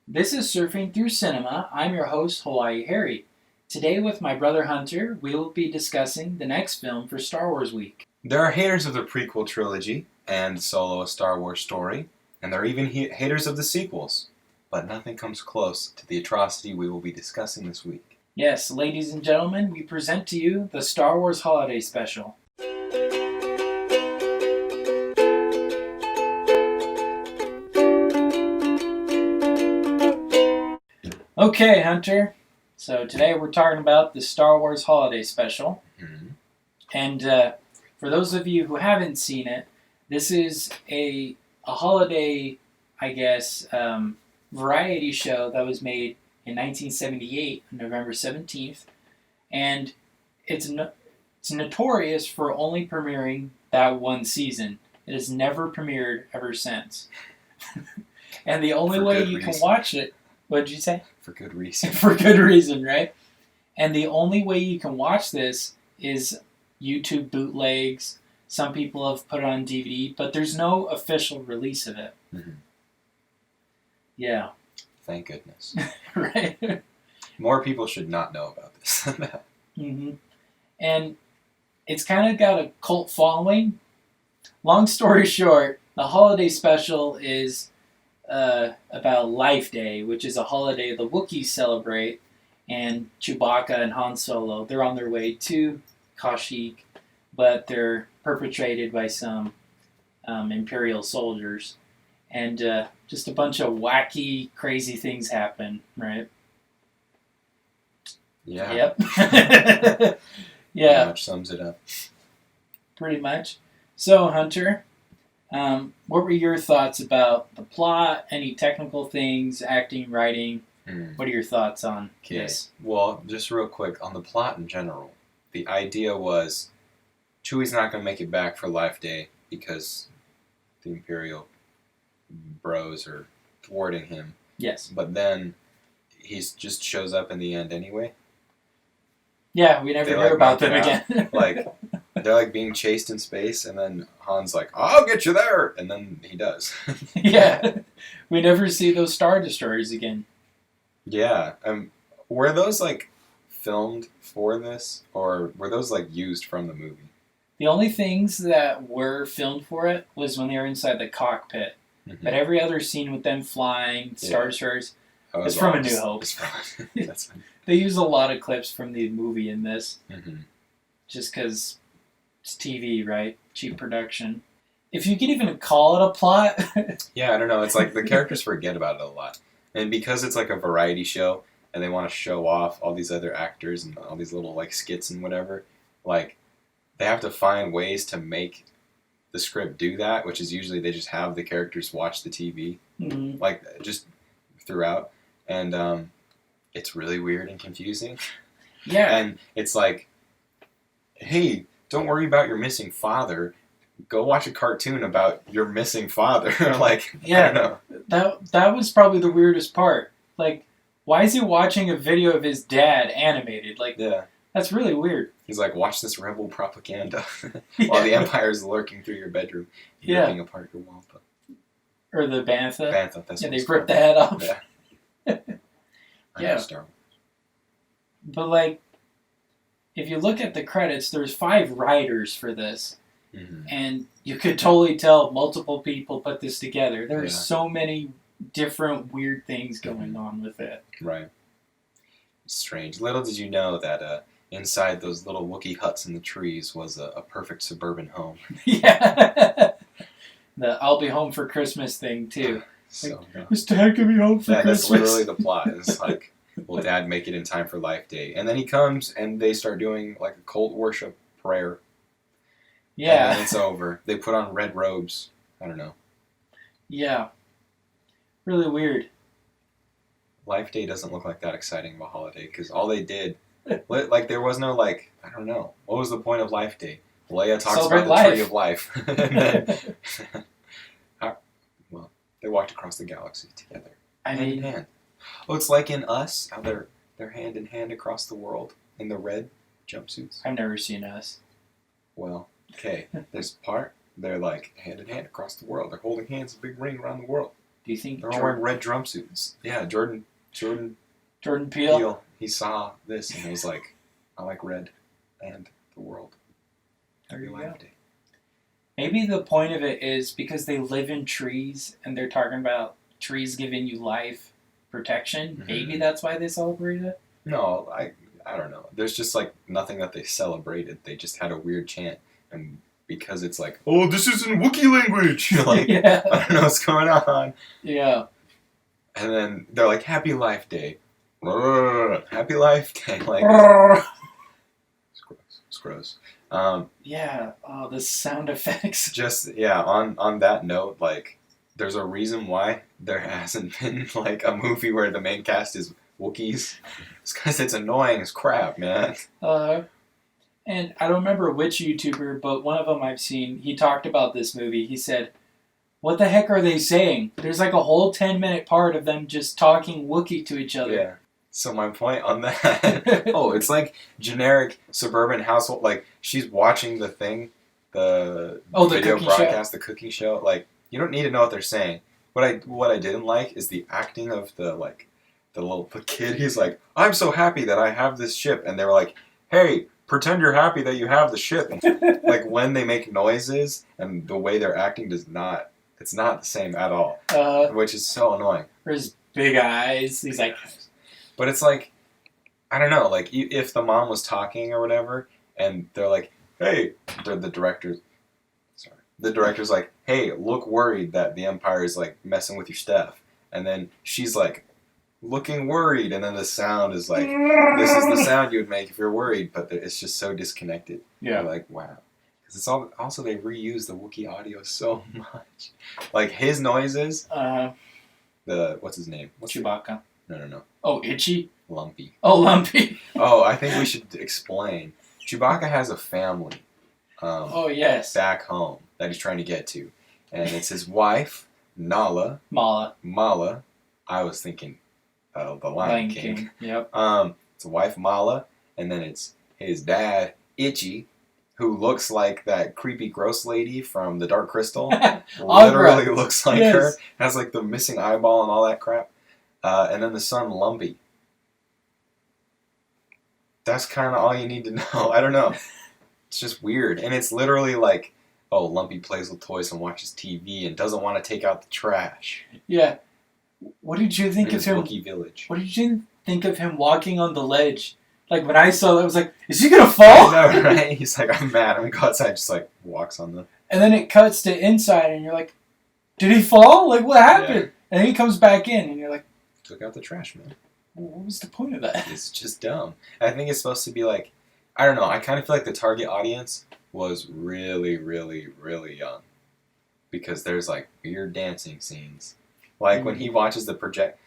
This is Surfing Through Cinema. I'm your host, Hawaii Harry. Today, with my brother Hunter, we will be discussing the next film for Star Wars Week. There are haters of the prequel trilogy and Solo: A Star Wars Story, and there are even haters of the sequels. But nothing comes close to the atrocity we will be discussing this week. Yes, ladies and gentlemen, we present to you the Star Wars Holiday Special. Okay, Hunter. So today we're talking about the Star Wars Holiday Special. Mm-hmm. And for those of you who haven't seen it, this is a holiday, I guess, variety show that was made in 1978, on November 17th. And it's notorious for only premiering that one season. It has never premiered ever since. And the only way you can watch it... What did you say? For good reason. For good reason, right? And the only way you can watch this is YouTube bootlegs. Some people have put it on DVD, but there's no official release of it. Mm-hmm. Yeah. Thank goodness. Right? More people should not know about this. Mm-hmm. And it's kind of got a cult following. Long story short, the holiday special is about Life Day, which is a holiday the Wookiees celebrate, and Chewbacca and Han Solo, they're on their way to Kashyyyk, but they're perpetrated by some Imperial soldiers, and just a bunch of wacky, crazy things happen, right? Yeah. Yep. Yeah. Pretty much sums it up. Pretty much. So, Hunter, what were your thoughts about the plot, any technical things, acting, writing? What are your thoughts on this? Well, just real quick, on the plot in general, the idea was Chewie's not going to make it back for Life Day because the Imperial bros are thwarting him. Yes. But then he just shows up in the end anyway. Yeah, we never hear about them again. They're like being chased in space, and then Han's like, "I'll get you there," and then he does. Yeah, we never see those Star Destroyers again. Yeah, were those like filmed for this, or were those like used from the movie? The only things that were filmed for it was when they were inside the cockpit. Mm-hmm. But every other scene with them flying, Star Destroyers, is from A New Hope. That's funny. They use a lot of clips from the movie in this, mm-hmm. just because it's TV, right? Cheap production. If you could even call it a plot. Yeah, I don't know. It's like the characters forget about it a lot. And because it's like a variety show, and they want to show off all these other actors and all these little like skits and whatever, like they have to find ways to make the script do that, which is usually they just have the characters watch the TV, mm-hmm. like just throughout. And it's really weird and confusing. Yeah. And it's like, hey, don't worry about your missing father. Go watch a cartoon about your missing father. Like, yeah, I don't know. That was probably the weirdest part. Like, why is he watching a video of his dad animated? Like, yeah. That's really weird. He's like, watch this rebel propaganda while the Empire's lurking through your bedroom, ripping apart your wampa. Or the Bantha. Bantha, that's yeah, what they it's ripped called. the head off. Yeah. Yeah. Star Wars. But, like, if you look at the credits, there's 5 writers for this. Mm-hmm. And you could totally tell multiple people put this together. There are so many different weird things going on with it. Right. Strange. Little did you know that inside those little Wookiee huts in the trees was a perfect suburban home. Yeah. The I'll be home for Christmas thing, too. So like, is Dad going to be home for Christmas? That's literally the plot. It's like, will Dad make it in time for Life Day? And then he comes and they start doing like a cult worship prayer. Yeah. And then it's over. They put on red robes. I don't know. Yeah. Really weird. Life Day doesn't look like that exciting of a holiday because all they did, like there was no like, I don't know. What was the point of Life Day? Leia talks Celebrate about the tree of life. And then, well, they walked across the galaxy together. Hand in hand. Oh, it's like in Us, how they're hand in hand across the world in the red jumpsuits. I've never seen Us. Well, okay. There's a part, they're like hand in hand across the world. They're holding hands, a big ring around the world. Do you think They're all wearing red drum suits. Yeah, Jordan Jordan Peele? He saw this and he was like, I like red and the world. There you Life go. Day. Maybe the point of it is because they live in trees and they're talking about trees giving you life protection. Mhm. Maybe that's why they celebrate it. No, I don't know. There's just like nothing that they celebrated. They just had a weird chant, and because it's like, oh, this is in Wookiee language. Like, Yeah. I don't know what's going on. Yeah. And then they're like, Happy Life Day. Happy Life Day. Like, it's gross. Yeah. Oh, the sound effects. Just, yeah, on that note, like, there's a reason why there hasn't been, like, a movie where the main cast is Wookiees. It's because it's annoying as crap, man. And I don't remember which YouTuber, but one of them I've seen, he talked about this movie. He said, what the heck are they saying? There's like a whole 10-minute part of them just talking Wookiee to each other. Yeah. So my point on that, it's like generic suburban household. Like, she's watching the thing, the video broadcast, the cooking show. Like, you don't need to know what they're saying. What I didn't like is the acting of the kid. He's like, I'm so happy that I have this ship. And they were like, hey, pretend you're happy that you have the ship. And, like, when they make noises and the way they're acting it's not the same at all. Which is so annoying. Or his big eyes. He's like... But it's like, I don't know, like, if the mom was talking or whatever, and they're like, hey, the director's like, hey, look worried that the Empire is, like, messing with your stuff. And then she's like, looking worried, and then the sound is like, this is the sound you would make if you're worried, but it's just so disconnected. Yeah. You're like, wow. Because it's also they reuse the Wookiee audio so much. Like, his noises, what's his name? Chewbacca. No. Oh, Itchy? Lumpy. Oh, Lumpy. I think we should explain. Chewbacca has a family. Yes. Back home that he's trying to get to. And it's his wife, Mala. I was thinking the Lion King. Yep. It's a wife, Mala. And then it's his dad, Itchy, who looks like that creepy gross lady from The Dark Crystal. Literally looks like her. Has like the missing eyeball and all that crap. And then the son, Lumpy. That's kind of all you need to know. I don't know. It's just weird. And it's literally like, oh, Lumpy plays with toys and watches TV and doesn't want to take out the trash. Yeah. What did you think of him? Wookiee Village. What did you think of him walking on the ledge? Like, when I saw that, I was like, is he going to fall? I know, right? He's like, I'm mad. I'm going to go outside. Just like walks on the... And then it cuts to inside and you're like, did he fall? Like, what happened? Yeah. And then he comes back in and you're like... Took out the trash, man. What was the point of that? It's just dumb. I think it's supposed to be like, I don't know, I kind of feel like the target audience was really, really, really young. Because there's like weird dancing scenes. Like when he watches the project,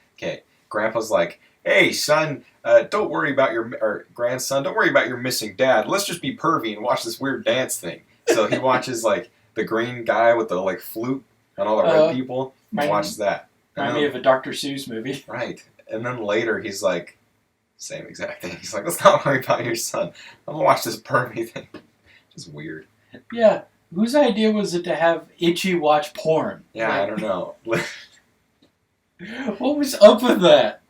Grandpa's like, hey son, don't worry about or grandson, don't worry about your missing dad. Let's just be pervy and watch this weird dance thing. So he watches like the green guy with the like flute and all the red people. He watches that. Remind me of a Dr. Seuss movie. Right. And then later he's like, same exact thing. He's like, let's not worry about your son. I'm going to watch this pervy thing. Just weird. Yeah. Whose idea was it to have Itchy watch porn? Yeah, I don't know. What was up with that?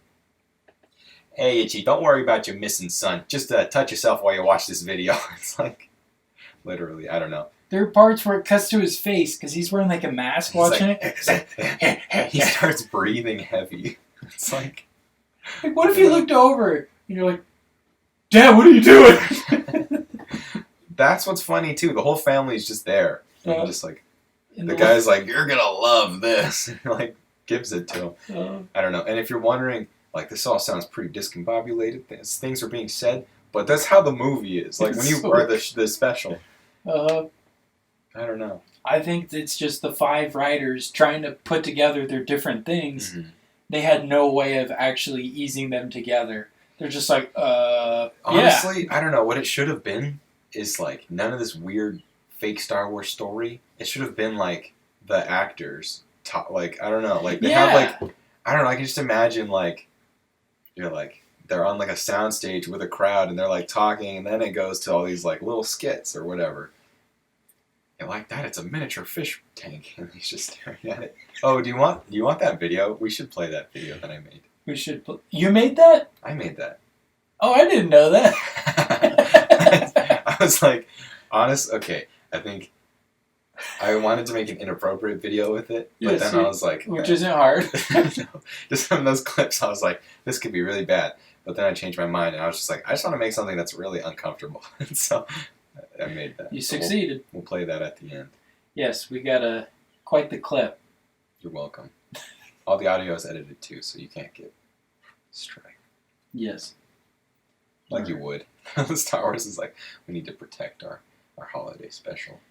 Hey, Itchy, don't worry about your missing son. Just touch yourself while you watch this video. It's like, literally, I don't know. There are parts where it cuts to his face because he's wearing like a mask watching it. He starts breathing heavy. It's like what if you looked over and you're like, Dad, what are you doing? That's what's funny too. The whole family's just there. And just like, the guy's like, you're going to love this. Like, gives it to him. I don't know. And if you're wondering, like, this all sounds pretty discombobulated. Things are being said. But that's how the movie is. Like, when you are the special. I don't know. I think it's just the 5 writers trying to put together their different things. Mm-hmm. They had no way of actually easing them together. They're just like, Honestly, I don't know. What it should have been is, like, none of this weird fake Star Wars story. It should have been, like, the actors. Like, I don't know. Like, they have, like, I don't know. I can just imagine, like, you're like, they're on, like, a soundstage with a crowd, and they're, like, talking, and then it goes to all these, like, little skits or whatever. You like that? It's a miniature fish tank, and he's just staring at it. Oh, do you want that video? We should play that video that I made. We should. You made that? I made that. Oh, I didn't know that. I was like, honest. Okay, I think I wanted to make an inappropriate video with it, but then I was like, which isn't hard. No, just from those clips, I was like, this could be really bad. But then I changed my mind, and I was just like, I just want to make something that's really uncomfortable. So I made that. You So succeeded. We'll play that at the end. Yes, we got quite the clip. You're welcome. All the audio is edited too, so you can't get strike. Yes. Like you would. Star Wars is like, we need to protect our holiday special.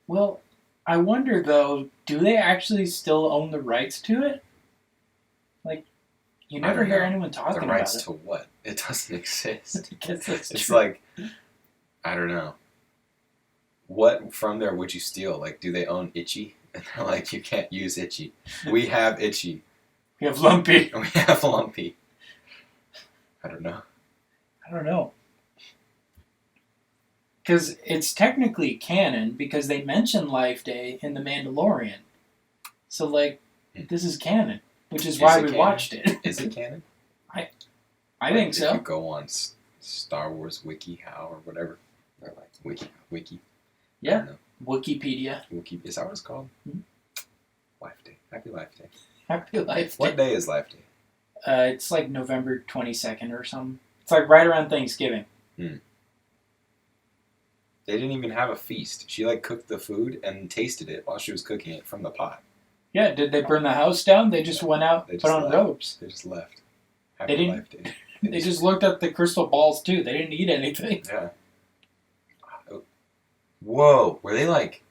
Well, I wonder though, do they actually still own the rights to it? Like, you never hear anyone talking about it. The rights to what? It doesn't exist. I guess that's It's true. like, I don't know. What from there would you steal? Like, do they own Itchy? And they're like, you can't use Itchy. We have Itchy. We have Lumpy. We have Lumpy. I don't know. I don't know. Because it's technically canon because they mention Life Day in The Mandalorian. So, like, this is canon, which is why we watched it. Is it canon? I think so. If you go on Star Wars Wiki How or whatever, they're like, Wiki. Yeah. Wikipedia. Wiki. Is that what it's called? Mm-hmm. Life Day. Happy Life Day. Happy Life Day. What day is Life Day? It's like November 22nd or something. It's like right around Thanksgiving. They didn't even have a feast. She like cooked the food and tasted it while she was cooking it from the pot. Yeah, did they burn the house down? They just went out and put on robes. They just left. Happy Life Day. They just looked at the crystal balls too. They didn't eat anything. Yeah. Whoa, were they like,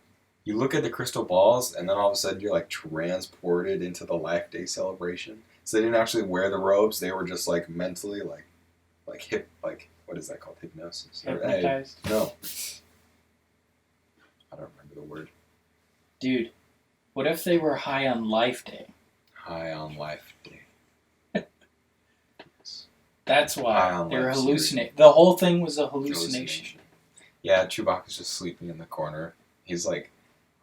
you look at the crystal balls and then all of a sudden you're like transported into the Life Day celebration? So they didn't actually wear the robes, they were just like mentally like what is that called? Hypnosis? Hypnotized? No. I don't remember the word. Dude, what if they were high on Life Day? High on Life Day. That's why they were hallucinating. Series. The whole thing was a hallucination. Yeah, Chewbacca's just sleeping in the corner. He's like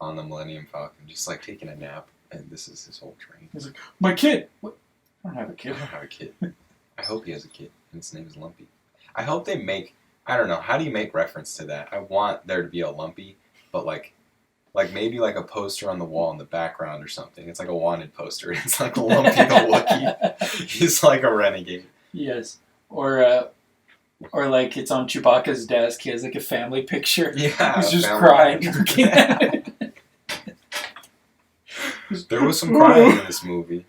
on the Millennium Falcon, just like taking a nap, and this is his whole train. He's like, my kid! What? I don't have a kid. I don't have a kid. I hope he has a kid, and his name is Lumpy. I hope they make, I don't know, how do you make reference to that? I want there to be a Lumpy, but like maybe like a poster on the wall in the background or something. It's like a wanted poster. It's like Lumpy the Wookiee. He's like a renegade. Yes. Or like it's on Chewbacca's desk. He has like a family picture. Yeah. He's just crying. Looking at it. There was some crying in this movie.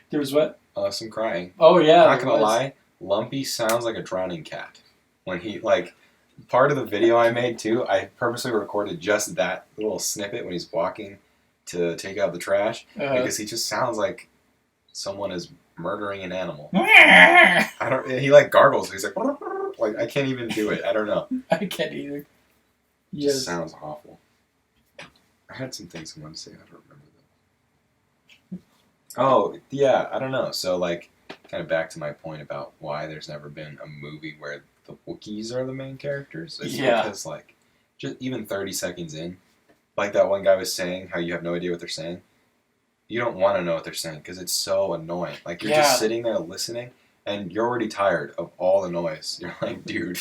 There was what? Some crying. Oh yeah. Not gonna lie, Lumpy sounds like a drowning cat. When he part of the video I made too, I purposely recorded just that little snippet when he's walking to take out the trash because he just sounds like someone is murdering an animal. He like gargles. He's like I can't even do it. I don't know. I can't either. It just sounds awful. I had some things I wanted to say. I don't remember them. Oh yeah, I don't know. So like, kind of back to my point about why there's never been a movie where the Wookiees are the main characters. It's because like, just even 30 seconds in, like that one guy was saying, how you have no idea what they're saying. You don't want to know what they're saying because it's so annoying. Like you're just sitting there listening, and you're already tired of all the noise. You're like, dude,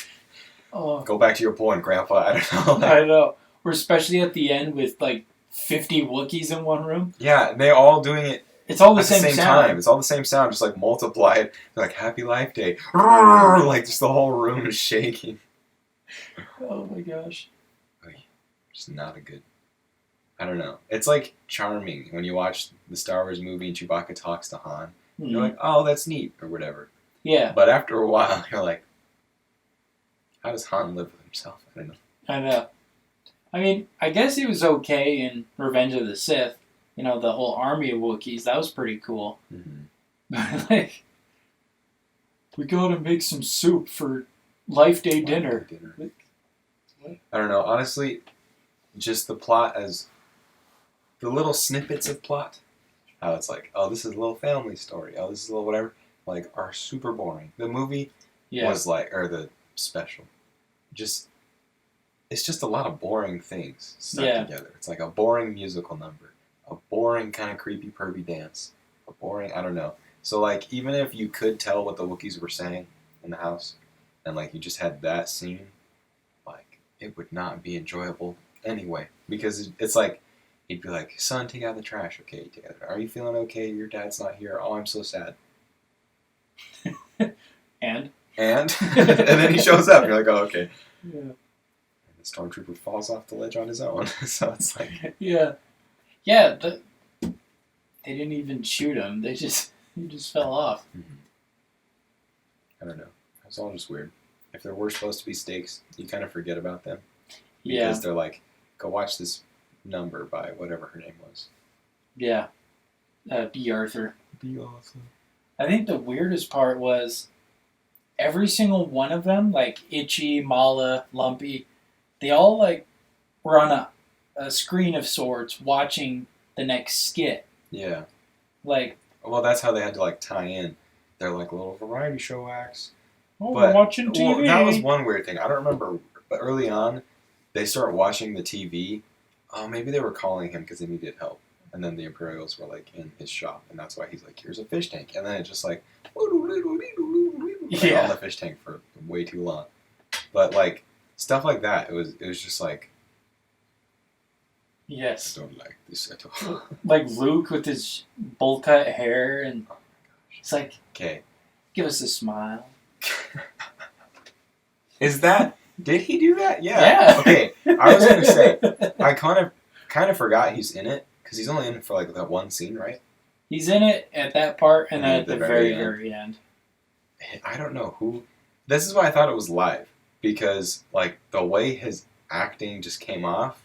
go back to your point, Grandpa. I don't know. I know. Or especially at the end with like 50 Wookiees in one room. Yeah, and they're all doing it. It's all the same sound. time. It's all the same sound, just like multiplied. They're like Happy Life Day. Like just the whole room is shaking. Oh my gosh. Just not a good. I don't know. It's like charming when you watch the Star Wars movie and Chewbacca talks to Han. Mm-hmm. You're like, oh, that's neat, or whatever. Yeah. But after a while, you're like, how does Han live with himself? I don't know. I know. I mean, I guess it was okay in Revenge of the Sith. You know, the whole army of Wookiees. That was pretty cool. Mm-hmm. But like, we gotta make some soup for Life Day dinner. I don't know. Honestly, just the plot as the little snippets of plot. How it's like, oh, this is a little family story. Oh, this is a little whatever. Like, are super boring. The movie was like, or the special, just it's just a lot of boring things stuck Yeah. together. It's like a boring musical number, a boring kind of creepy pervy dance, a boring, I don't know. So like even if you could tell what the Wookiees were saying in the house, and like you just had that scene, like it would not be enjoyable anyway, because it's like he'd be like, "Son, take out the trash." Okay, take out the trash. Are you feeling okay? Your dad's not here. Oh, I'm so sad. And And then he shows up. You're like, "Oh, okay." yeah. And the stormtrooper falls off the ledge on his own. So it's like, Yeah. They didn't even shoot him. He just fell off. I don't know. It's all just weird. If there were supposed to be stakes, you kind of forget about them Yeah. because they're like, "Go watch this number by whatever her name was." Yeah. B. Arthur. Be awesome. I think the weirdest part was every single one of them, like Itchy, Mala, Lumpy, they all like were on a screen of sorts watching the next skit. Yeah. Like, Well, that's how they had to like tie in. They're like little variety show acts. oh, But we're watching TV. well, that was one weird thing. I don't remember, but early on, they start watching the TV. Oh, maybe they were calling him because they needed help. And then the Imperials were like in his shop, and that's why he's like, "Here's a fish tank." And then it just like, on the fish tank for way too long. But like stuff like that, it was just like, Yes. I don't like this at all. Like Luke with his bowl cut hair, and it's like, Okay. give us a smile. Is that? Did he do that? Yeah. Okay. I was gonna say, I kind of forgot he's in it because he's only in it for like that one scene, right? He's in it at that part, and then And at the very end. I don't know who. This is why I thought it was live because like the way his acting just came off,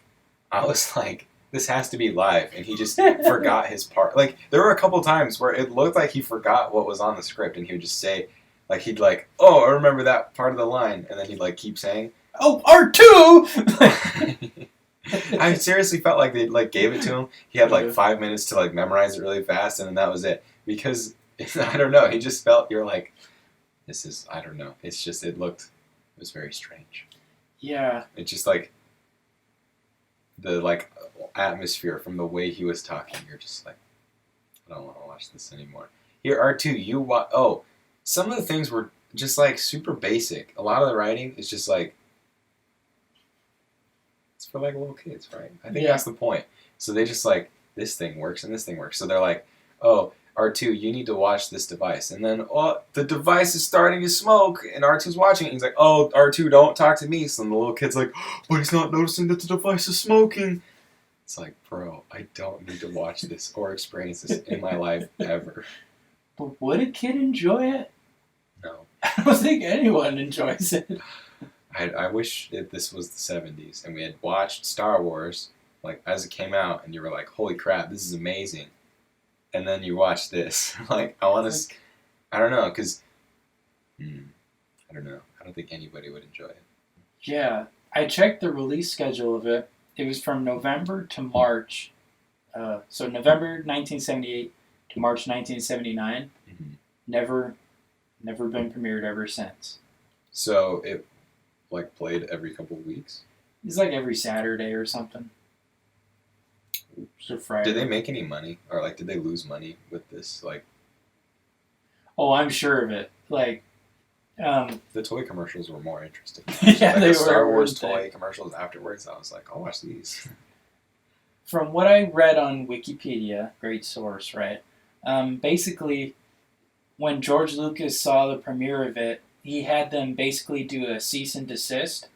I was like, this has to be live, and he just forgot his part. Like there were a couple times where it looked like he forgot what was on the script, and he would just say, like he'd like, "Oh, I remember that part of the line," and then he'd like keep saying, "Oh, R2!" I seriously felt like they like gave it to him. He had like 5 minutes to like memorize it really fast, and then that was it. Because I don't know, he just felt you're like, this is I don't know. It's just it was very strange. Yeah. It just like the like atmosphere from the way he was talking. You're just like, I don't want to watch this anymore. Here R2, you watch. Oh, some of the things were just like super basic. A lot of the writing is just like. It's for like little kids, right? I think that's the point. So they just like, this thing works and this thing works. So they're like, oh, R2, you need to watch this device. And then, oh, the device is starting to smoke and R2's watching it. He's like, oh, R2, don't talk to me. So then the little kid's like, but he's not noticing that the device is smoking. It's like, bro, I don't need to watch this or experience this in my life ever. But would a kid enjoy it? No. I don't think anyone enjoys it. I wish this was the 70s and we had watched Star Wars like as it came out and you were like, holy crap, this is amazing. And then you watch this. Like, I want to... I don't know, because... I don't know. I don't think anybody would enjoy it. Yeah. I checked the release schedule of it. It was from November to March. So November 1978 to March 1979. Mm-hmm. Never been premiered ever since. So it like played every couple of weeks? It's like every Saturday or something. Or Friday. Did they make any money? Or like did they lose money with this? Like, oh, I'm sure of it. Like, the toy commercials were more interesting. Yeah, like they the Star were, Wars weren't they? toy commercials afterwards, I was like, I'll watch these. From what I read on Wikipedia, great source, right? Basically, when George Lucas saw the premiere of it, he had them basically do a cease and desist.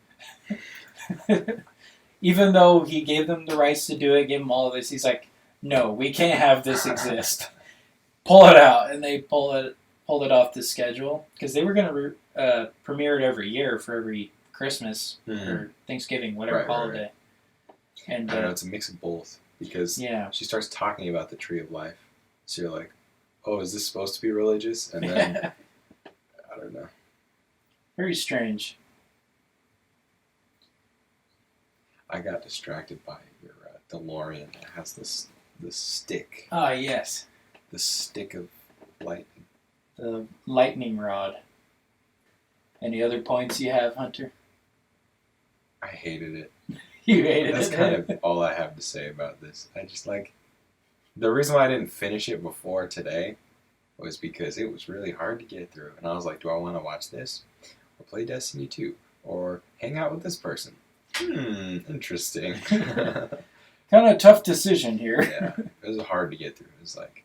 Even though he gave them the rights to do it, gave them all of this, he's like, no, we can't have this exist. Pull it out. And they pulled it off the schedule. Because they were going to premiere it every year for every Christmas or Thanksgiving, whatever holiday. Right. And I don't know, it's a mix of both. Because she starts talking about the Tree of Life. So you're like, oh, is this supposed to be religious? And then, I don't know. Very strange. I got distracted by your DeLorean. It has this stick. Ah, yes. The stick of lightning. The lightning rod. Any other points you have, Hunter? I hated it. You hated That's it. kind of all I have to say about this. I just the reason why I didn't finish it before today was because it was really hard to get through. And I was like, do I want to watch this? Or play Destiny 2? Or hang out with this person? Interesting. Kind of a tough decision here. Yeah, it was hard to get through. It was like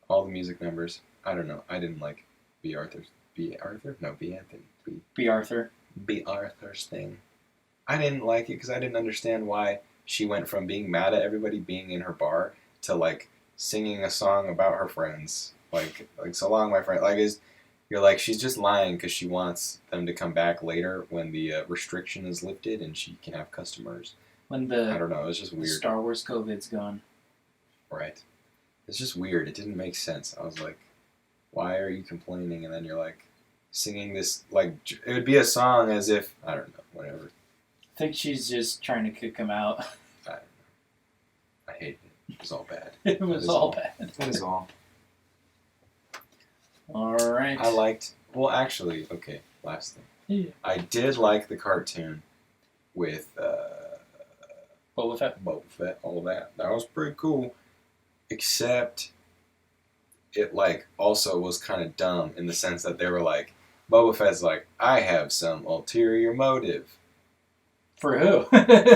all the music numbers. I don't know. I didn't like B. Arthur's. B. Arthur? No, B. Anthony. B. Arthur. B. Arthur's thing. I didn't like it because I didn't understand why she went from being mad at everybody being in her bar to like singing a song about her friends. Like so long, my friend. You're like, she's just lying because she wants them to come back later when the restriction is lifted and she can have customers. When I don't know. It was just weird. Star Wars COVID's gone. Right. It's just weird. It didn't make sense. I was like, why are you complaining? And then you're like singing this, like, it would be a song as if, I don't know, whatever. I think she's just trying to kick him out. I don't know. I hated it. It was all bad. It was all bad. That is all. Alright. Actually, okay, last thing. Yeah. I did like the cartoon with Boba Fett, all of that. That was pretty cool. Except it also was kind of dumb in the sense that they were like, Boba Fett's like, I have some ulterior motive. For who?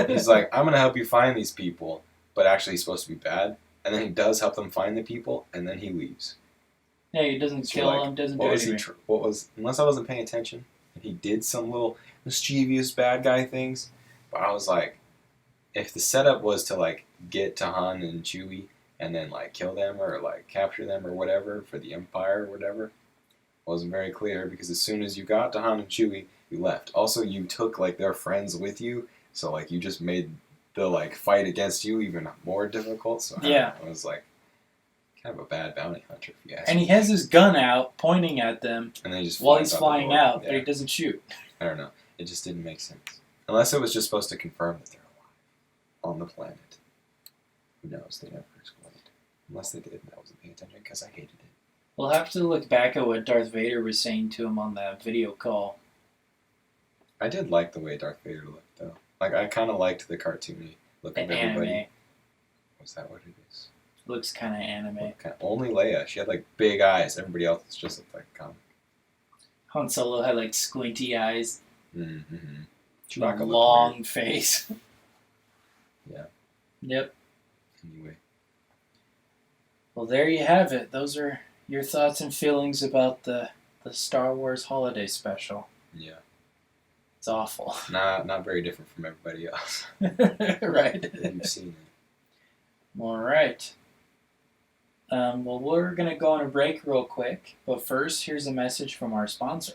He's like, I'm going to help you find these people, but actually he's supposed to be bad. And then he does help them find the people, and then he leaves. Yeah, he doesn't kill him, doesn't do anything. Unless I wasn't paying attention, and he did some little mischievous bad guy things, but I was like, if the setup was to get to Han and Chewie and then kill them or capture them or whatever for the Empire or whatever, it wasn't very clear because as soon as you got to Han and Chewie, you left. Also, you took their friends with you, so you just made the fight against you even more difficult. So yeah, I was kind of a bad bounty hunter, if you ask me. And he me. has his gun out, pointing at them, and then he just while he's flying out, yeah. but he doesn't shoot. I don't know. It just didn't make sense. Unless it was just supposed to confirm that they're alive on the planet. Who knows? They never explained. Unless they did, and I wasn't paying attention because I hated it. We'll have to look back at what Darth Vader was saying to him on that video call. I did like the way Darth Vader looked, though. I kind of liked the cartoony look of everybody. Anime. Was that what it is? Looks kind of anime. Only Leia. She had big eyes. Everybody else just looked like a comic. Han Solo had squinty eyes. Mm-hmm. Chewbacca long face. Yeah. Yep. Anyway. Well, there you have it. Those are your thoughts and feelings about the Star Wars Holiday Special. Yeah. It's awful. Not very different from everybody else. Right. You've seen it. All right. Well, we're going to go on a break real quick, but first, here's a message from our sponsor.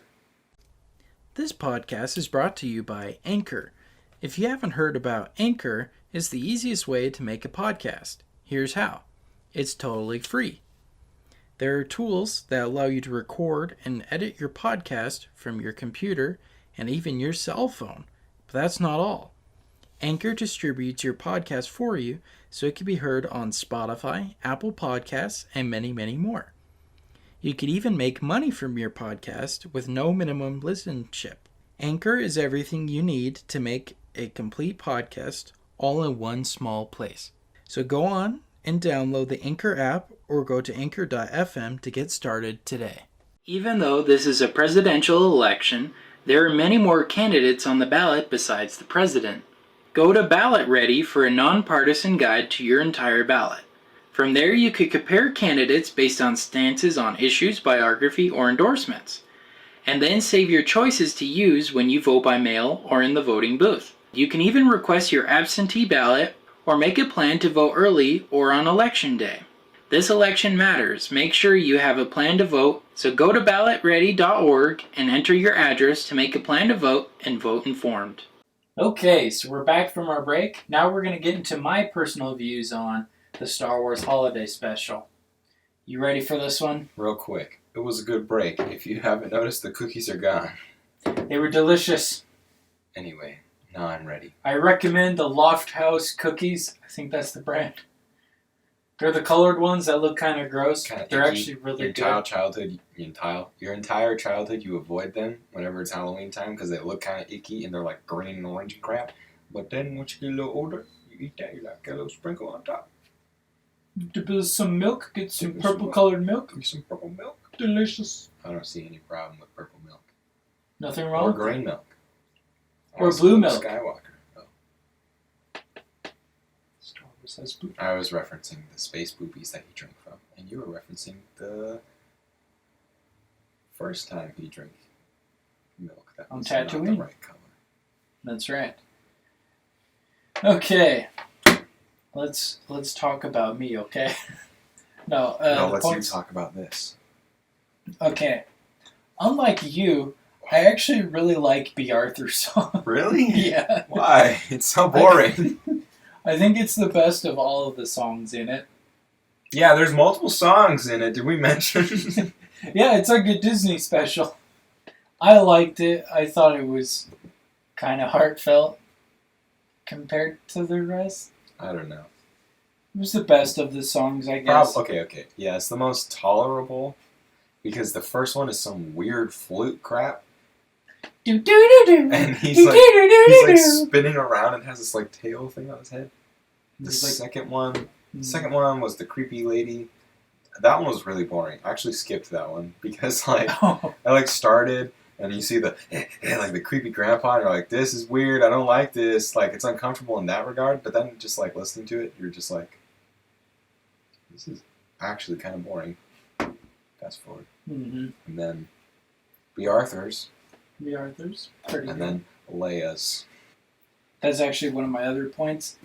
This podcast is brought to you by Anchor. If you haven't heard about Anchor, it's the easiest way to make a podcast. Here's how. It's totally free. There are tools that allow you to record and edit your podcast from your computer and even your cell phone. But that's not all. Anchor distributes your podcast for you so it can be heard on Spotify, Apple Podcasts, and many, many more. You could even make money from your podcast with no minimum listenership. Anchor is everything you need to make a complete podcast all in one small place. So go on and download the Anchor app or go to anchor.fm to get started today. Even though this is a presidential election, there are many more candidates on the ballot besides the president. Go to Ballot Ready for a nonpartisan guide to your entire ballot. From there, you could compare candidates based on stances on issues, biography, or endorsements, and then save your choices to use when you vote by mail or in the voting booth. You can even request your absentee ballot or make a plan to vote early or on election day. This election matters. Make sure you have a plan to vote, so go to ballotready.org and enter your address to make a plan to vote and vote informed. Okay, so we're back from our break. Now we're going to get into my personal views on the Star Wars Holiday Special. You ready for this one? Real quick. It was a good break. If you haven't noticed, the cookies are gone. They were delicious. Anyway, now I'm ready. I recommend the Loft House cookies. I think that's the brand. They're the colored ones that look kind of gross. Kind of They're icky. actually really Your good. your entire childhood, you avoid them whenever it's Halloween time because they look kind of icky and they're like green and orange and crap. But then once you get a little older, you eat that, you like get a little sprinkle on top. Dip in some milk. Get some Dip in purple some colored milk. Give me some purple milk. Delicious. I don't see any problem with purple milk. Nothing wrong Or with green it. milk. Or blue milk. Skywalker. Oh. Star Wars has blue. I was referencing the space boobies that he drank from, and you were referencing the first time he drank milk that On was not the Tatooine. right color. That's right. Okay. Let's talk about me, okay? No, No, the let's points. talk about this. Okay. Unlike you, I actually really like B. Arthur's song. Really? Yeah. Why? It's so boring. I think it's the best of all of the songs in it. Yeah, there's multiple songs in it. Did we mention? Yeah, it's like a Disney special. I liked it. I thought it was kind of heartfelt compared to the rest. I don't know. It was the best of the songs, I guess. Okay. Yeah, it's the most tolerable because the first one is some weird flute crap, and he's like spinning around and has this like tail thing on his head. The second one was the creepy lady. That one was really boring. I actually skipped that one because like I like started and you see the like the creepy grandpa and you're like, this is weird, I don't like this. Like it's uncomfortable in that regard, but then just like listening to it, you're just like, this is actually kind of boring. Fast forward. Mm-hmm. And then B. Arthur's. B. Arthur's. Pretty And good. then Leia's. That's actually one of my other points.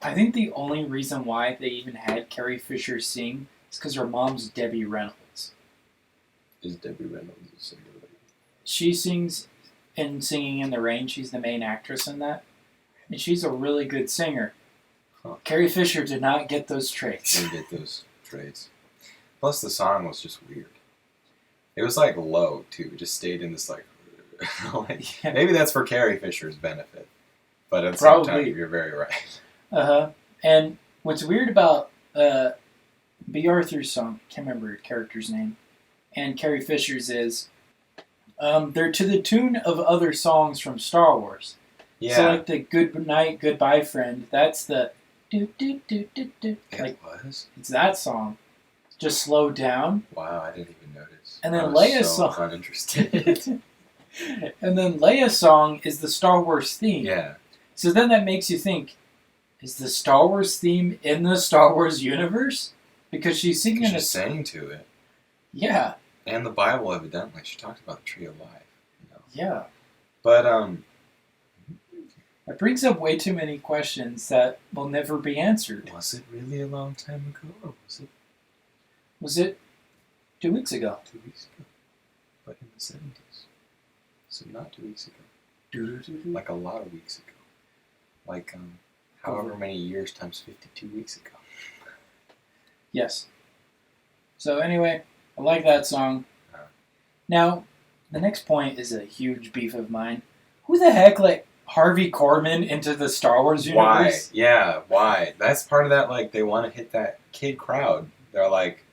I think the only reason why they even had Carrie Fisher sing is because her mom's Debbie Reynolds. Is Debbie Reynolds a singer? She sings in Singing in the Rain. She's the main actress in that. And she's a really good singer. Huh. Carrie Fisher did not get those traits. Didn't get those traits. Plus the song was just weird. It was like low too. It just stayed in this like, Yeah. maybe that's for Carrie Fisher's benefit. But at the Probably. same time, you're very right. Uh-huh. And what's weird about B. Arthur's song, can't remember her character's name, and Carrie Fisher's is, they're to the tune of other songs from Star Wars. Yeah. So like the Good Night, Goodbye Friend, that's the do. Like, It was? it's that song. Just slowed down. Wow, I didn't even notice. And then I was Leia's so song. uninterested. And then Leia's song is the Star Wars theme. Yeah. So then that makes you think, is the Star Wars theme in the Star Wars universe? Because she's singing Because a she's sang to it. Yeah, And the Bible, evidently. She talked about the tree of life. You know? yeah. But, It brings up way too many questions that will never be answered. was it really a long time ago? Or was it Was it 2 weeks ago? 2 weeks ago? But in the 70s. So not 2 weeks ago. Like a lot of weeks ago. Like, however many years times 52 weeks ago. Yes. So anyway, I like that song. Now, the next point is a huge beef of mine. Who the heck let Harvey Korman into the Star Wars Why? universe? Yeah, why? That's part of that, like, they want to hit that kid crowd. They're like,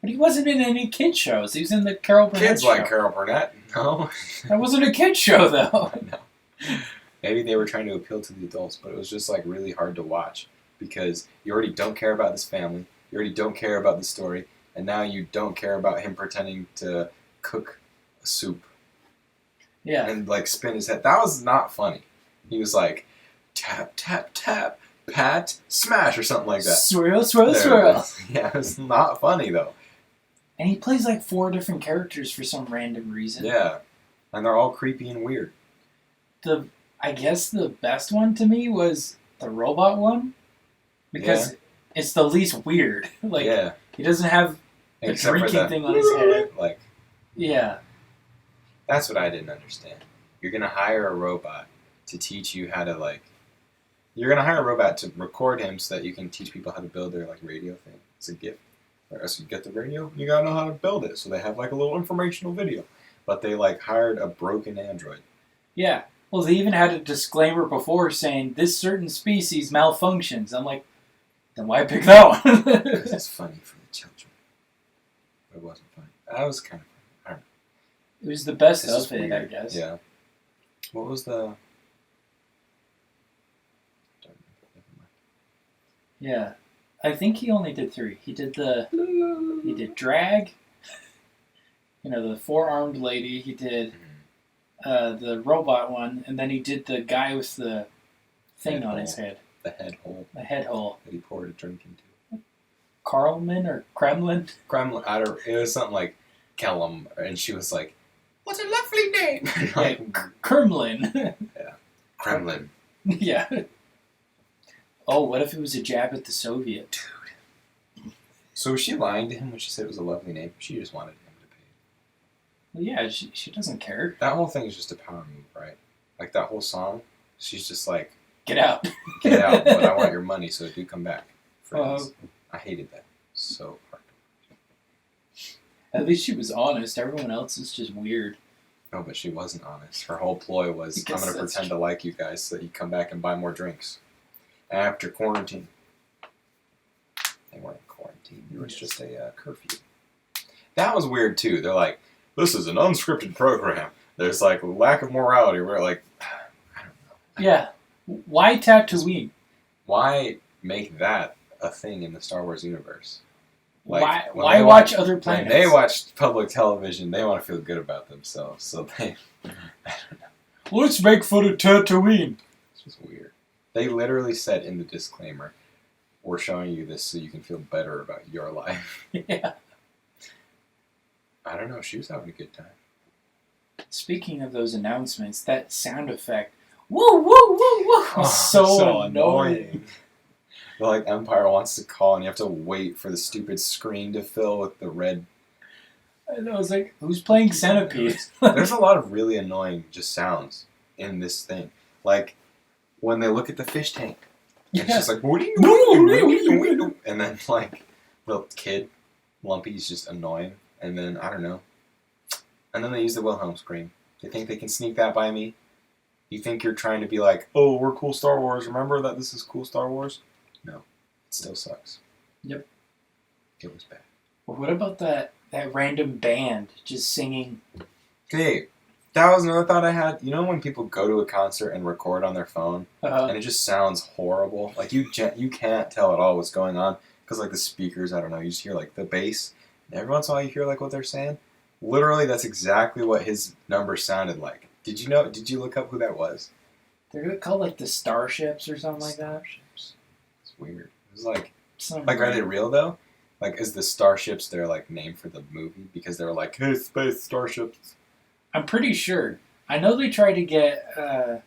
But he wasn't in any kid shows. He was in the Carol Burnett kids show. like Carol Burnett. No. That wasn't a kid show, though. No. Maybe they were trying to appeal to the adults, but it was just, like, really hard to watch. Because you already don't care about this family. You already don't care about the story. And now you don't care about him pretending to cook a soup. Yeah. And like spin his head. That was not funny. He was like, tap, tap, tap, pat, smash, or something like that. Swirl, swirl, There it swirl. is. Yeah, it's not funny though. And he plays like 4 different characters for some random reason. Yeah. And they're all creepy and weird. I guess the best one to me was the robot one. Because it's the least weird. Like, yeah. he doesn't have the Except for drinking that, thing on his head. like, Yeah. that's what I didn't understand. You're going to hire a robot to teach you how to, like, you're going to hire a robot to record him so that you can teach people how to build their, like, radio thing. It's a gift. Or so you get the radio, you got to know how to build it. So they have, like, a little informational video. But they, like, hired a broken android. Yeah. Well, they even had a disclaimer before saying this certain species malfunctions. I'm like, Then why pick that one? Because it's funny for the children. But it wasn't funny. That was kind of funny. I don't know. It was the best This is of it, I weird. guess. Yeah. What was the... Yeah. I think he only did 3. He did drag, the 4-armed lady. He did the robot one, and then he did the guy with the thing Head on hole. his head. The head hole. The head hole. That he poured a drink into. Karlman or Kremlin? Kremlin, it was something like Kellum, and she was like, "What a lovely name!" Kremlin. Yeah, Kremlin. Yeah. Oh, what if it was a jab at the Soviet? Dude. So was she lying to him when she said it was a lovely name? She just wanted him to pay. Well, yeah, she doesn't care. That whole thing is just a power move, right? Like that whole song, she's just like, Get out. "Get out, but I want your money, so do come back." Friends. Uh, I hated that so hard. At least she was honest. Everyone else is just weird. No, but she wasn't honest. Her whole ploy was, I'm going to pretend to like you guys so that you come back and buy more drinks. After quarantine. They weren't in quarantine. It was just a curfew. That was weird, too. They're like, this is an unscripted program. There's, like, lack of morality. We're like, I don't know. Yeah. Why Tatooine? Why make that a thing in the Star Wars universe? Like, why watch other planets? When they watch public television, they want to feel good about themselves. So they, I don't know. Let's make fun of Tatooine. It's just weird. They literally said in the disclaimer, we're showing you this so you can feel better about your life. Yeah. I don't know. She was having a good time. Speaking of those announcements, that sound effect, woo, woo, woo, woo, so annoying. Like Empire wants to call and you have to wait for the stupid screen to fill with the red. And I was like, who's playing Centipede? There's a lot of really annoying just sounds in this thing. Like when they look at the fish tank. It's just like, and then like the kid, Lumpy's just annoying. And then, I don't know. And then they use the Wilhelm scream. They think they can sneak that by me? You think you're trying to be like, oh, we're cool Star Wars. Remember that this is cool Star Wars? No. It still sucks. Yep. It was bad. Well, what about that random band just singing? Okay, that was another thought I had. You know when people go to a concert and record on their phone? And it just sounds horrible? Like, you can't tell at all what's going on. Because, like, the speakers, I don't know, you just hear, like, the bass. And every once in a while you hear, like, what they're saying. Literally, that's exactly what his number sounded like. Did you look up who that was? They're called, like, the Starships or something like that. Starships. It's weird. It was like, Something are they real, though? Like, is the Starships their, like, name for the movie? Because they were like, hey, space Starships. I'm pretty sure. I know they tried to get the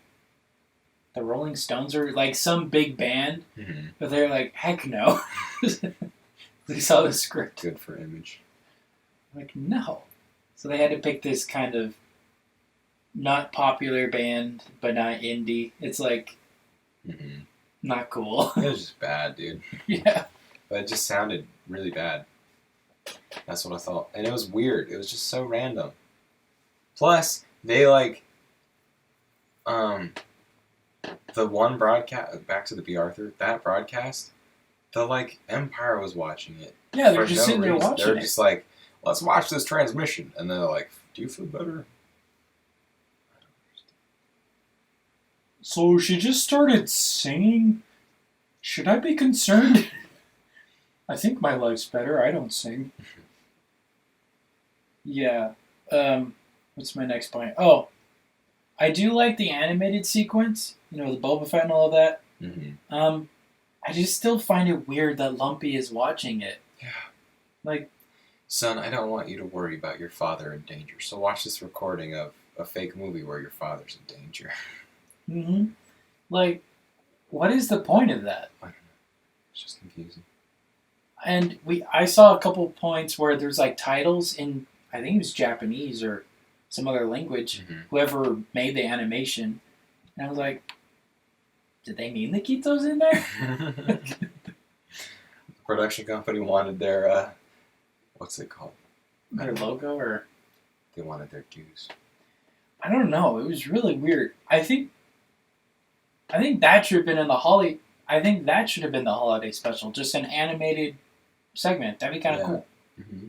Rolling Stones or, like, some big band, but they're like, heck no. They saw the script. Good for image. Like, no. So they had to pick this kind of not popular band, but not indie. It's like, not cool. It was just bad, dude. Yeah. But it just sounded really bad. That's what I thought. And it was weird. It was just so random. Plus, they like, the one broadcast, back to the B. Arthur, that broadcast, the like Empire was watching it. Yeah, they're just sitting there watching it. They're just like, let's watch this transmission. And they're like, do you feel better? So she just started singing? Should I be concerned? I think my life's better. I don't sing. Yeah. What's my next point? Oh, I do like the animated sequence. You know, the Boba Fett and all of that. I just still find it weird that Lumpy is watching it. Yeah. Like, son, I don't want you to worry about your father in danger. So watch this recording of a fake movie where your father's in danger. Like, what is the point of that? I don't know. It's just confusing. And I saw a couple points where there's like titles in, I think it was Japanese or some other language, whoever made the animation. And I was like, did they mean to keep those in there? The production company wanted their, what's it called? Their logo, or? They wanted their dues. I don't know. It was really weird. I think that should have been in the I think that should have been the holiday special, just an animated segment. That'd be kind of cool. Mm-hmm.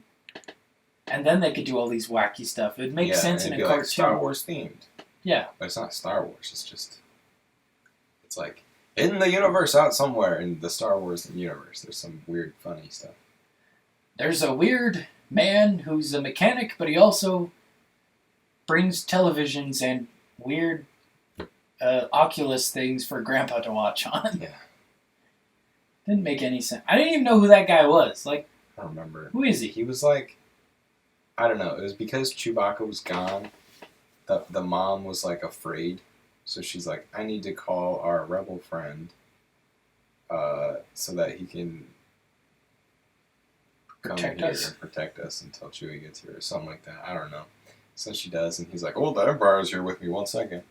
And then they could do all these wacky stuff. It'd make sense in a cartoon. Like Star Wars themed. Yeah. But it's not Star Wars. It's like in the universe out somewhere in the Star Wars universe. There's some weird, funny stuff. There's a weird man who's a mechanic, but he also brings televisions and weird Oculus things for Grandpa to watch on. Yeah. Didn't make any sense. I didn't even know who that guy was. Like, I don't remember. Who is he? He was like, I don't know. It was because Chewbacca was gone. The mom was like afraid, so she's like, I need to call our rebel friend, so that he can Protect come us. here and protect us until Chewie gets here or something like that. I don't know. So she does, and he's like, oh, the Empire's here with me. 1 second.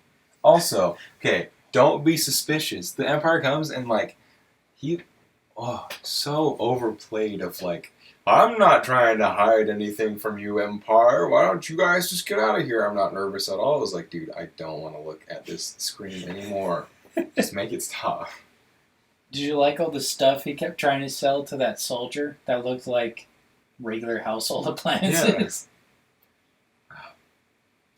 Also, okay, don't be suspicious. The Empire comes and like so overplayed of like, I'm not trying to hide anything from you, Empire. Why don't you guys just get out of here? I'm not nervous at all. I was like, dude, I don't want to look at this screen anymore. Just make it stop. Did you like all the stuff he kept trying to sell to that soldier that looked like regular household appliances? Yeah.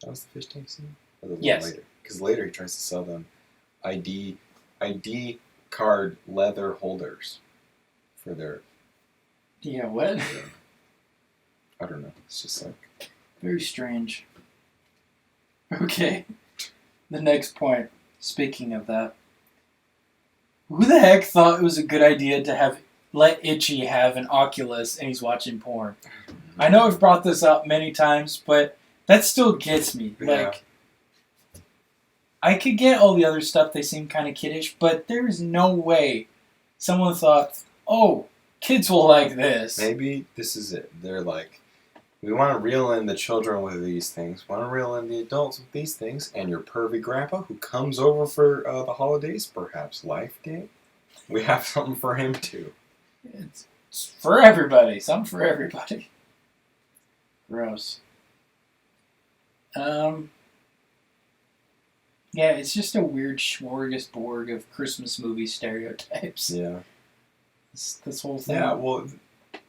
That was the fish tank scene? Or the one Yes. later? Because later he tries to sell them ID card leather holders for their... Yeah, what? I don't know. It's just like... Very strange. Okay. The next point. Speaking of that. Who the heck thought it was a good idea to let Itchy have an Oculus and he's watching porn? I know I've brought this up many times, but that still gets me. Yeah. Like, I could get all the other stuff, they seem kind of kiddish, but there is no way someone thought, oh, kids will like this. Maybe this is it. They're like, we want to reel in the children with these things. We want to reel in the adults with these things. And your pervy grandpa who comes over for the holidays, perhaps Life Day, we have something for him too. It's for everybody. Something for everybody. Gross. Yeah, it's just a weird smorgasbord of Christmas movie stereotypes. Yeah. This whole thing. Yeah, well,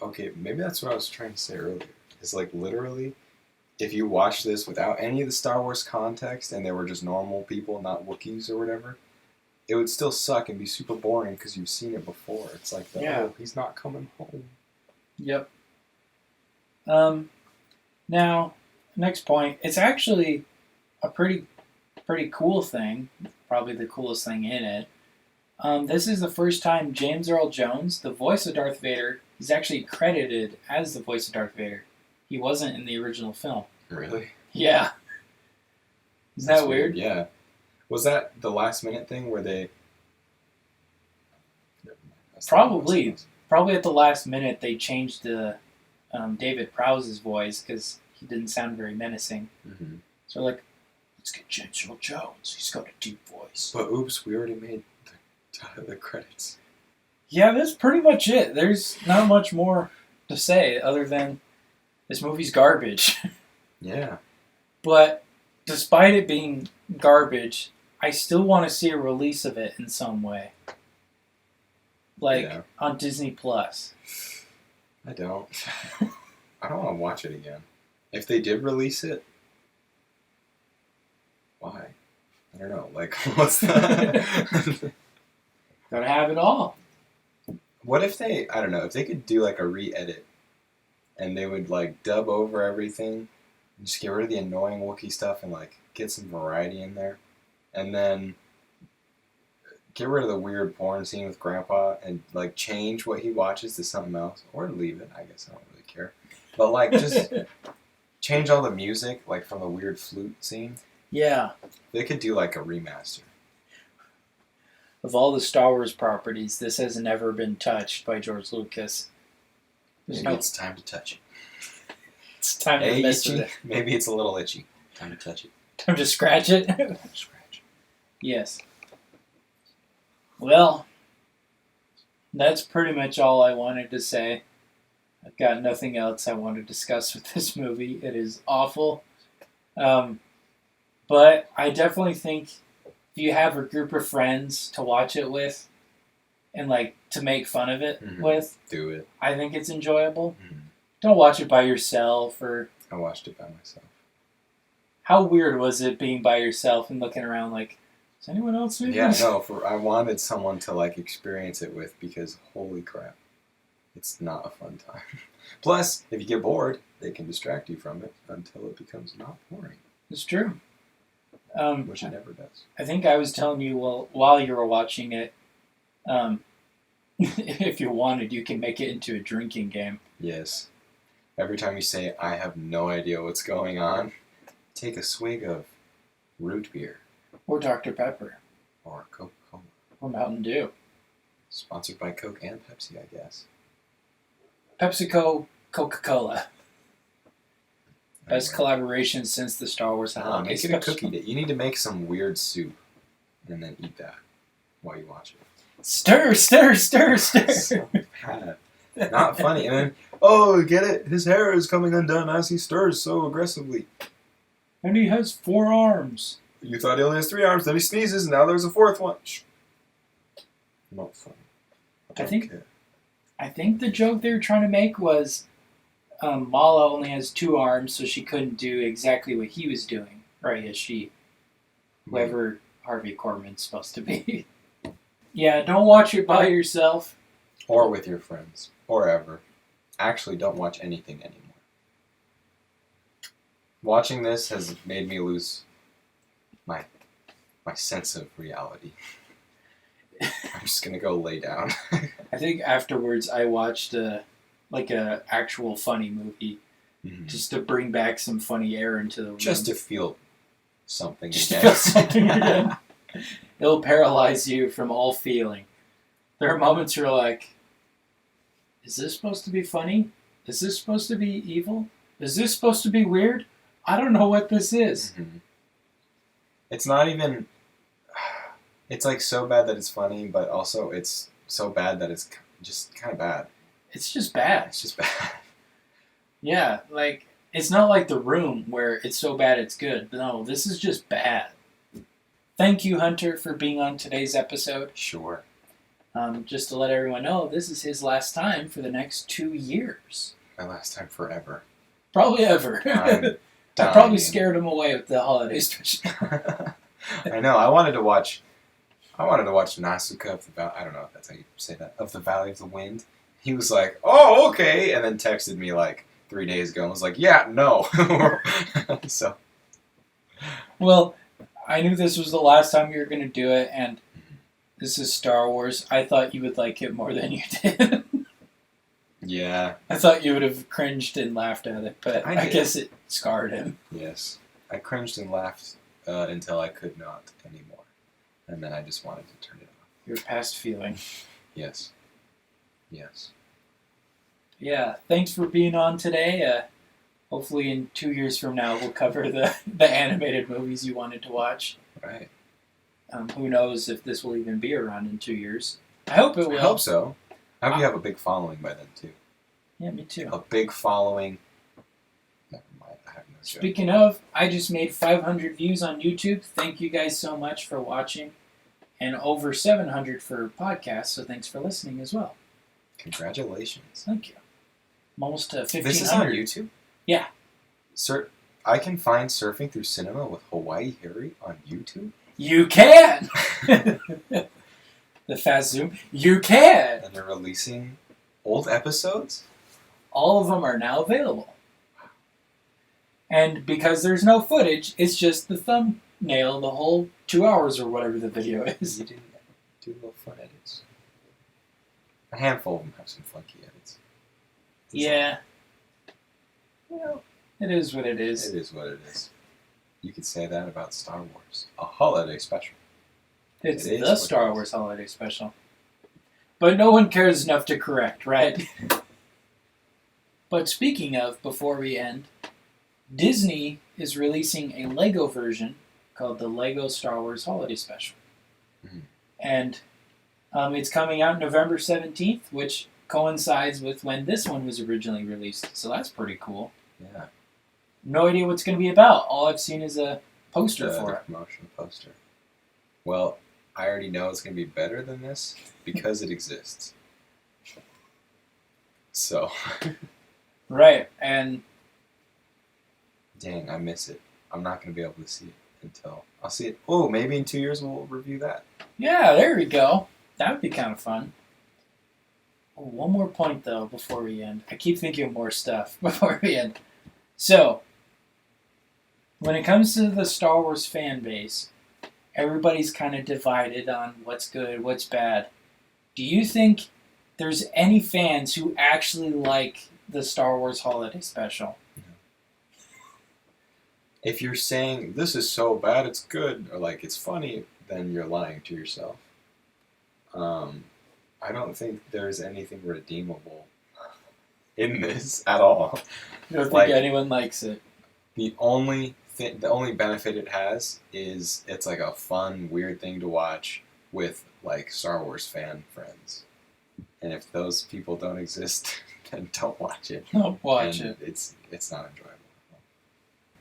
okay, maybe that's what I was trying to say earlier. It's like literally, if you watch this without any of the Star Wars context and they were just normal people, not Wookiees or whatever, it would still suck and be super boring because you've seen it before. It's like, oh, he's not coming home. Yep. Now, next point. It's actually a pretty cool thing. Probably the coolest thing in it. This is the first time James Earl Jones, the voice of Darth Vader, is actually credited as the voice of Darth Vader. He wasn't in the original film. Really? Yeah. Isn't that weird? Yeah. Was that the last minute thing where they... Probably at the last minute they changed the David Prowse's voice because he didn't sound very menacing. Mm-hmm. So like, let's get James Earl Jones. He's got a deep voice. But oops, we already made the credits. Yeah, that's pretty much it. There's not much more to say other than this movie's garbage. Yeah. But despite it being garbage, I still want to see a release of it in some way. Like on Disney Plus. I don't. I don't want to watch it again. If they did release it, why? I don't know. Like, what's the... Gotta have it all. What if they, I don't know, if they could do like a re-edit and they would like dub over everything and just get rid of the annoying Wookiee stuff and like get some variety in there and then get rid of the weird porn scene with Grandpa and like change what he watches to something else or leave it, I guess I don't really care. But like just change all the music like from the weird flute scene. Yeah. They could do like a remaster. Of all the Star Wars properties, this has never been touched by George Lucas. Maybe it's time to touch it. It's time to mess with it. Maybe it's a little itchy. Time to touch it. Time to scratch it? Scratch. Yes. Well, that's pretty much all I wanted to say. I've got nothing else I want to discuss with this movie. It is awful. But I definitely think if you have a group of friends to watch it with, and like to make fun of it Mhm. with, Do it. I think it's enjoyable. Mhm. Don't watch it by yourself. Or I watched it by myself. how weird was it being by yourself and looking around like, is anyone else doing Yeah, this? no, I wanted someone to like experience it with because holy crap, it's not a fun time. Plus, if you get bored, they can distract you from it until it becomes not boring, It's true. which it never does. I think I was telling you while you were watching it, if you wanted, you can make it into a drinking game. Yes. Every time you say, I have no idea what's going on, take a swig of root beer. Or Dr. Pepper. Or Coca-Cola. Or Mountain Dew. Sponsored by Coke and Pepsi, I guess. PepsiCo, Coca-Cola. Best Anyway. collaboration since the Star Wars holiday Make it a special. cookie day. You need to make some weird soup and then eat that while you watch it. Stir, stir, stir, stir. So bad. Not funny. And then, oh, get it? His hair is coming undone as he stirs so aggressively. And he has 4 arms. You thought he only has 3 arms, then he sneezes, and now there's a 4th one. Shh. Not funny. I think the joke they were trying to make was Mala only has 2 arms, so she couldn't do exactly what he was doing. Right, as she, whoever Harvey Korman's supposed to be. Yeah, don't watch it by yourself. Or with your friends. Or ever. Actually, don't watch anything anymore. Watching this has made me lose my sense of reality. I'm just gonna go lay down. I think afterwards I watched like a actual funny movie just to bring back some funny air into the room. Just to feel something Just again. to feel something again. It'll paralyze you from all feeling. There are moments you're like, is this supposed to be funny? Is this supposed to be evil? Is this supposed to be weird? I don't know what this is. Mm-hmm. It's not even... It's like so bad that it's funny, but also it's so bad that it's just kind of bad. It's just bad. It's just bad. Yeah, like, it's not like The Room where it's so bad it's good. No, this is just bad. Thank you, Hunter, for being on today's episode. Sure. Just to let everyone know, this is his last time for the next 2 years. My last time forever. Probably ever. I probably scared him away with the holiday special. I know. I wanted to watch Nasuka of the Valley. I don't know if that's how you say that. Of the Valley of the Wind. He was like, "Oh, okay," and then texted me like 3 days ago and was like, "Yeah, no." So. Well, I knew this was the last time you were going to do it, and this is Star Wars. I thought you would like it more than you did. Yeah. I thought you would have cringed and laughed at it, but I guess it scarred him. Yes. I cringed and laughed until I could not anymore. And then I just wanted to turn it off. Your past feeling. Yes. Yes. Yeah, thanks for being on today. Hopefully in 2 years from now we'll cover the animated movies you wanted to watch. Right. Who knows if this will even be around in 2 years. I hope it will. I hope so. I hope you have a big following by then, too. Yeah, me too. A big following. Never mind. I have no joke. Speaking of, I just made 500 views on YouTube. Thank you guys so much for watching. And over 700 for podcasts, so thanks for listening as well. Congratulations. Thank you. I'm almost to 1,500. This is on YouTube? Yeah. Sir, I can find Surfing Through Cinema with Hawaii Harry on YouTube? You can! The fast zoom. You can! And they're releasing old episodes? All of them are now available. And because there's no footage, it's just the thumbnail, the whole 2 hours or whatever the video is. You didn't do little fun edits. A handful of them have some funky edits. Yeah. Well, it is what it is. It is what it is. You could say that about Star Wars. A holiday special. It's It is the what Star it is. Wars holiday special. But no one cares enough to correct, right? But speaking of, before we end, Disney is releasing a Lego version called the Lego Star Wars Holiday Special. Mhm. And it's coming out November 17th, which coincides with when this one was originally released. So that's pretty cool. Yeah. No idea what it's going to be about. All I've seen is a poster for The it. promotional poster. Well, I already know it's going to be better than this because it exists. So. Right, and dang, I miss it. I'm not going to be able to see it until I'll see it. Oh, maybe in 2 years we'll review that. yeah, there we go. That would be kind of fun. Oh, one more point, though, before we end. I keep thinking of more stuff before we end. So, when it comes to the Star Wars fan base, everybody's kind of divided on what's good, what's bad. Do you think there's any fans who actually like the Star Wars Holiday Special? If you're saying this is so bad it's good, or like it's funny, then you're lying to yourself. I don't think there's anything redeemable in this at all. You don't think anyone likes it? The only benefit it has is it's like a fun, weird thing to watch with like Star Wars fan friends. And if those people don't exist, then don't watch it. Don't watch it. It's not enjoyable.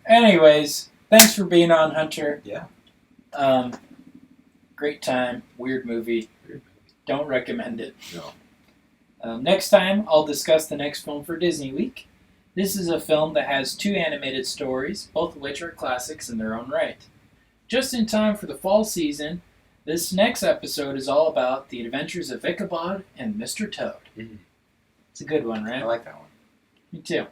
Anyways, thanks for being on, Hunter. Yeah. Great time. Weird movie. Don't recommend it. No. Next time, I'll discuss the next film for Disney Week. This is a film that has 2 animated stories, both of which are classics in their own right. Just in time for the fall season, this next episode is all about the adventures of Ichabod and Mr. Toad. Mm-hmm. It's a good one, right? I like that one. Me too.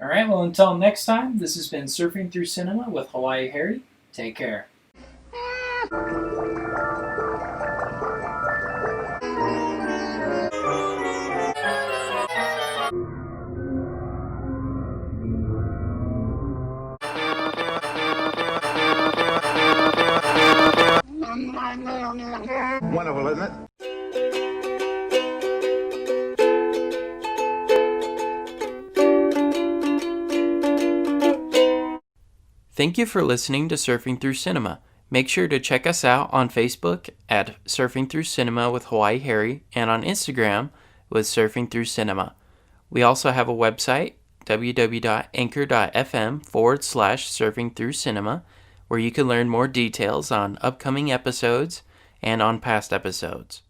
All right, well, until next time, this has been Surfing Through Cinema with Hawaii Harry. Take care. Wonderful, isn't it? Thank you for listening to Surfing Through Cinema. Make sure to check us out on Facebook at Surfing Through Cinema with Hawaii Harry and on Instagram with Surfing Through Cinema. We also have a website, www.anchor.fm/Surfing Through Cinema, where you can learn more details on upcoming episodes and on past episodes.